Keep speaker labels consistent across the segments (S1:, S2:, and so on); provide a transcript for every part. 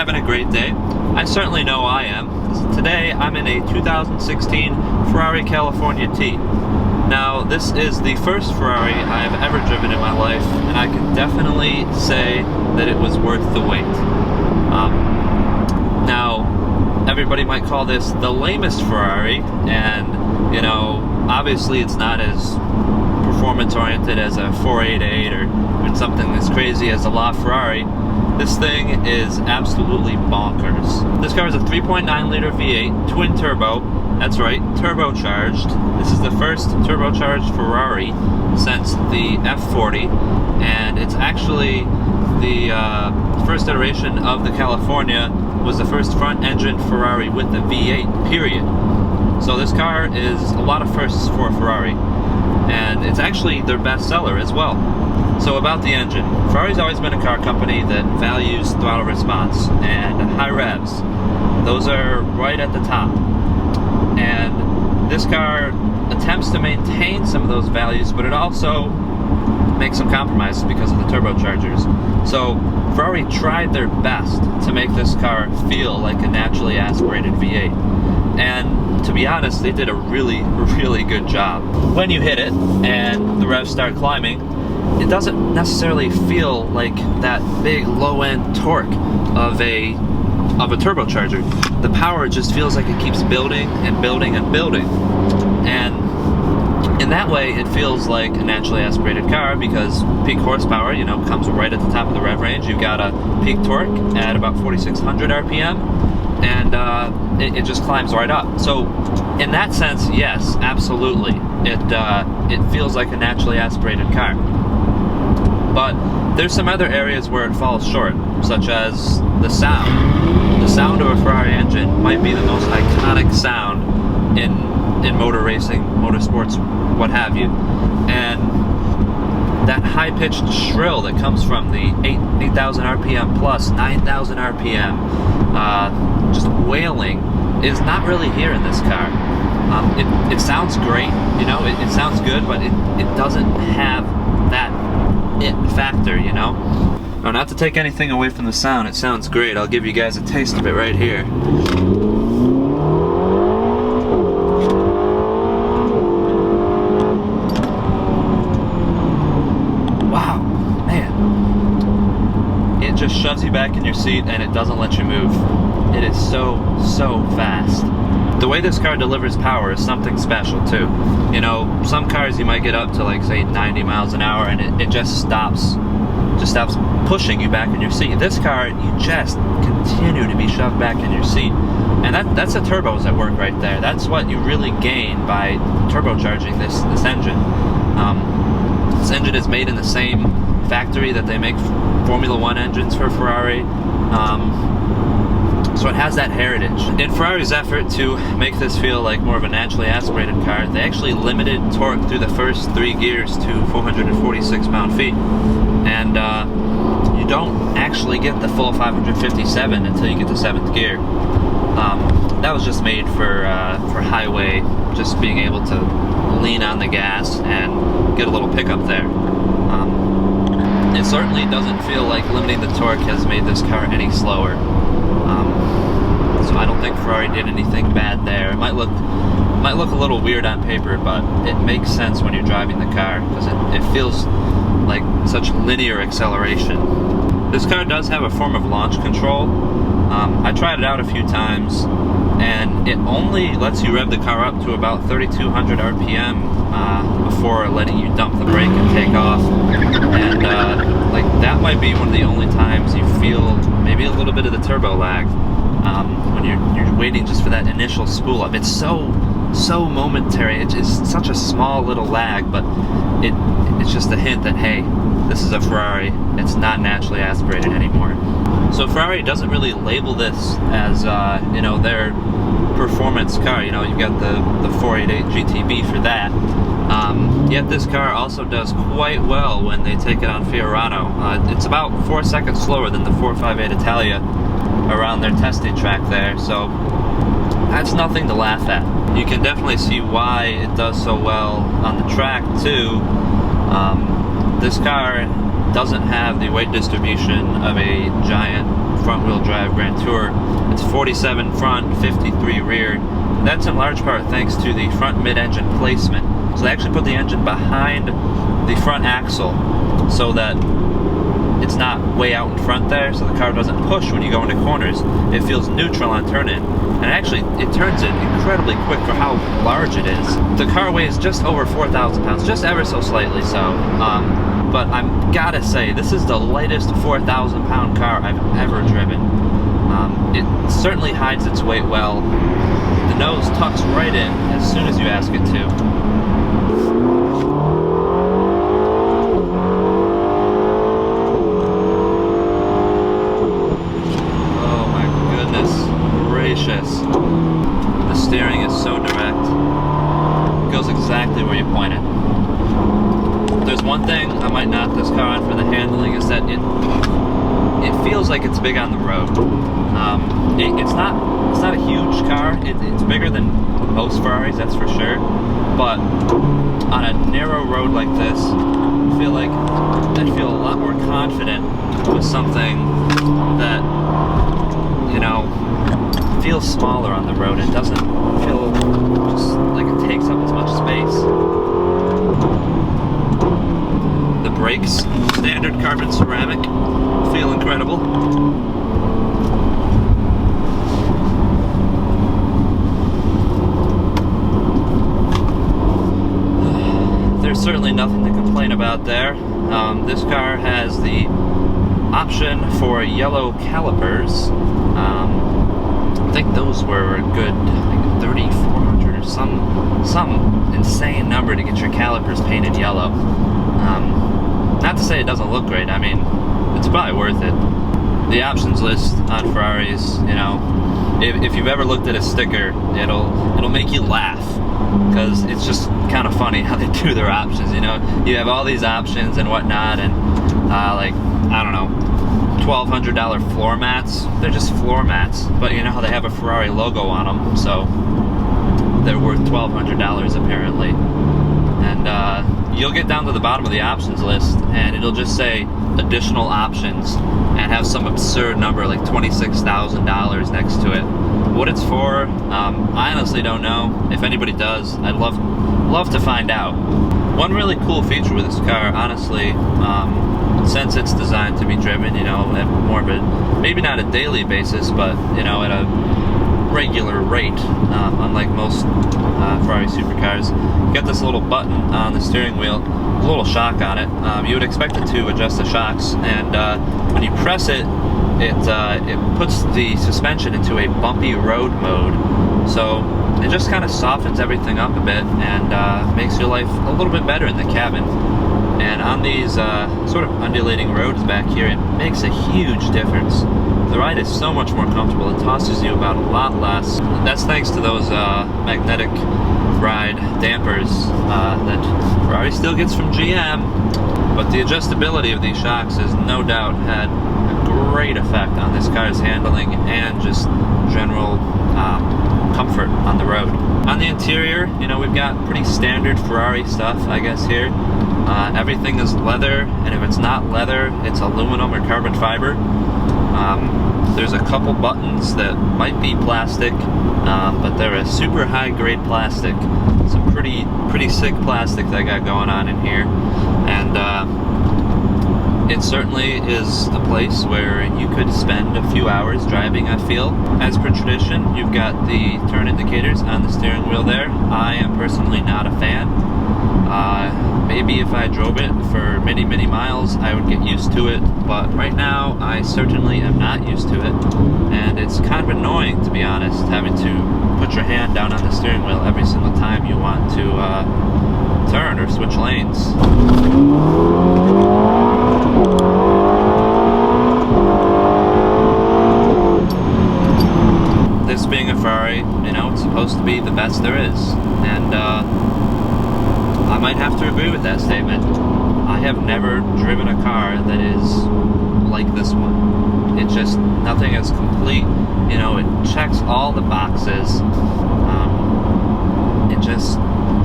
S1: having a great day? I certainly know I am. Today I'm in a 2016 Ferrari California T. Now this is the first Ferrari I have ever driven in my life, and I can definitely say that it was worth the wait. Now everybody might call this the lamest Ferrari, and you know, obviously it's not as performance oriented as a 488 or something as crazy as a LaFerrari. This thing is absolutely bonkers. This car is a 3.9 liter V8 twin turbo. That's right, turbocharged. This is the first turbocharged Ferrari since the F40, and it's actually the first iteration of the California. Was the first front engine Ferrari with the V8, period. So this car is a lot of firsts for Ferrari, and it's actually their best seller as well. So about the engine, Ferrari's always been a car company that values throttle response and high revs. Those are right at the top. And this car attempts to maintain some of those values, but it also makes some compromises because of the turbochargers. So Ferrari tried their best to make this car feel like a naturally aspirated V8. And to be honest, they did a really, really good job. When you hit it and the revs start climbing, it doesn't necessarily feel like that big low-end torque of a turbocharger. The power just feels like it keeps building and building and building. And in that way, it feels like a naturally aspirated car because peak horsepower, you know, comes right at the top of the rev range. You've got a peak torque at about 4,600 RPM, and it just climbs right up. So, in that sense, yes, absolutely, it feels like a naturally aspirated car. But there's some other areas where it falls short, such as the sound. The sound of a Ferrari engine might be the most iconic sound in motor racing, motorsports, what have you. And that high-pitched shrill that comes from the 8,000 RPM plus 9,000 RPM, just wailing, is not really here in this car. It sounds great, you know, it sounds good, but it doesn't have that it factor, you know? Now, not to take anything away from the sound, it sounds great. I'll give you guys a taste of it right here. Wow, man. It just shoves you back in your seat and it doesn't let you move. It is so fast. The way this car delivers power is something special too. You know, some cars you might get up to like say 90 miles an hour and it just stops pushing you back in your seat. This car, you just continue to be shoved back in your seat. And that's the turbos at work right there. That's what you really gain by turbocharging this engine. This engine is made in the same factory that they make Formula One engines for Ferrari. So it has that heritage. In Ferrari's effort to make this feel like more of a naturally aspirated car, they actually limited torque through the first 3 gears to 446 pound-feet. And you don't actually get the full 557 until you get to 7th gear. That was just made for highway, just being able to lean on the gas and get a little pickup there. It certainly doesn't feel like limiting the torque has made this car any slower. So I don't think Ferrari did anything bad there. It might look a little weird on paper, but it makes sense when you're driving the car because it feels like such linear acceleration. This car does have a form of launch control. I tried it out a few times, and it only lets you rev the car up to about 3,200 RPM before letting you dump the brake and take off. And like that might be one of the only times you feel maybe a little bit of the turbo lag when you're waiting just for that initial spool up. It's so momentary. It's just such a small little lag, but it's just a hint that hey, this is a Ferrari. It's not naturally aspirated anymore. So Ferrari doesn't really label this as you know, their performance car. You know, you've got the 488 GTB for that. Yet this car also does quite well when they take it on Fiorano. It's about 4 seconds slower than the 458 Italia around their testing track there, so that's nothing to laugh at. You can definitely see why it does so well on the track too. This car doesn't have the weight distribution of a giant front-wheel drive Grand Tour. It's 47 front, 53 rear. That's in large part thanks to the front mid-engine placement. So they actually put the engine behind the front axle so that it's not way out in front there, so the car doesn't push when you go into corners. It feels neutral on turn-in. And actually, it turns it incredibly quick for how large it is. The car weighs just over 4,000 pounds, just ever so slightly so. But I'm gotta say, this is the lightest 4,000 pound car I've ever driven. It certainly hides its weight well. The nose tucks right in as soon as you ask it to. The steering is so direct. It goes exactly where you point it. There's one thing I might knock this car on for the handling, is that it feels like it's big on the road. It's not a huge car. It's bigger than most Ferraris, that's for sure. But on a narrow road like this, I feel like I'd feel a lot more confident with something that, you know, feels smaller on the road. It doesn't feel just like it takes up as much space. The brakes, standard carbon ceramic, feel incredible. There's certainly nothing to complain about there. This car has the option for yellow calipers. I think those were a good, like 3,400 or some insane number to get your calipers painted yellow. Not to say it doesn't look great. I mean, it's probably worth it. The options list on Ferraris, you know, if you've ever looked at a sticker, it'll make you laugh, because it's just kind of funny how they do their options. You know, you have all these options and whatnot, and like, I don't know, $1,200 floor mats. They're just floor mats, but you know how they have a Ferrari logo on them, so they're worth $1,200 apparently. And you'll get down to the bottom of the options list, and it'll just say additional options and have some absurd number like $26,000 next to it. What it's for, I honestly don't know. If anybody does, I'd love to find out. One really cool feature with this car, honestly, since it's designed to be driven, you know, at more of a, maybe not a daily basis, but, you know, at a regular rate, unlike most Ferrari supercars. You got this little button on the steering wheel, a little shock on it. You would expect it to adjust the shocks, and when you press it, it puts the suspension into a bumpy road mode. So it just kind of softens everything up a bit and makes your life a little bit better in the cabin. And on these sort of undulating roads back here, it makes a huge difference. The ride is so much more comfortable. It tosses you about a lot less. That's thanks to those magnetic ride dampers that Ferrari still gets from GM. But the adjustability of these shocks has no doubt had a great effect on this car's handling and just general comfort on the road. On the interior, you know, we've got pretty standard Ferrari stuff, I guess, here. Everything is leather, and if it's not leather, it's aluminum or carbon fiber. There's a couple buttons that might be plastic, but they're a super high grade plastic. Some pretty sick plastic they got going on in here. And it certainly is a place where you could spend a few hours driving, I feel. As per tradition, you've got the turn indicators on the steering wheel there. I am personally not a fan. Maybe if I drove it for many, many miles, I would get used to it, but right now, I certainly am not used to it, and it's kind of annoying, to be honest, having to put your hand down on the steering wheel every single time you want to turn or switch lanes. This being a Ferrari, you know, it's supposed to be the best there is, and I might have to agree with that statement. I have never driven a car that is like this one. It just, nothing is complete. You know, it checks all the boxes.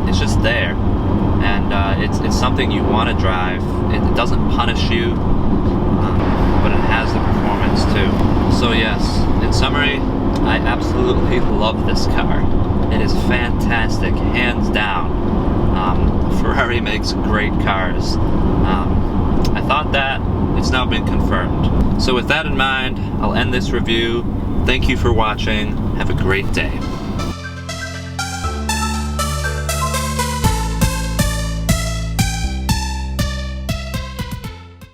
S1: It's just there, and it's something you want to drive. It doesn't punish you, but it has the performance too. absolutely love this car. It is fantastic, hands down. Ferrari makes great cars. I thought that, it's now been confirmed. So with that in mind, I'll end this review. Thank you for watching. Have a great day.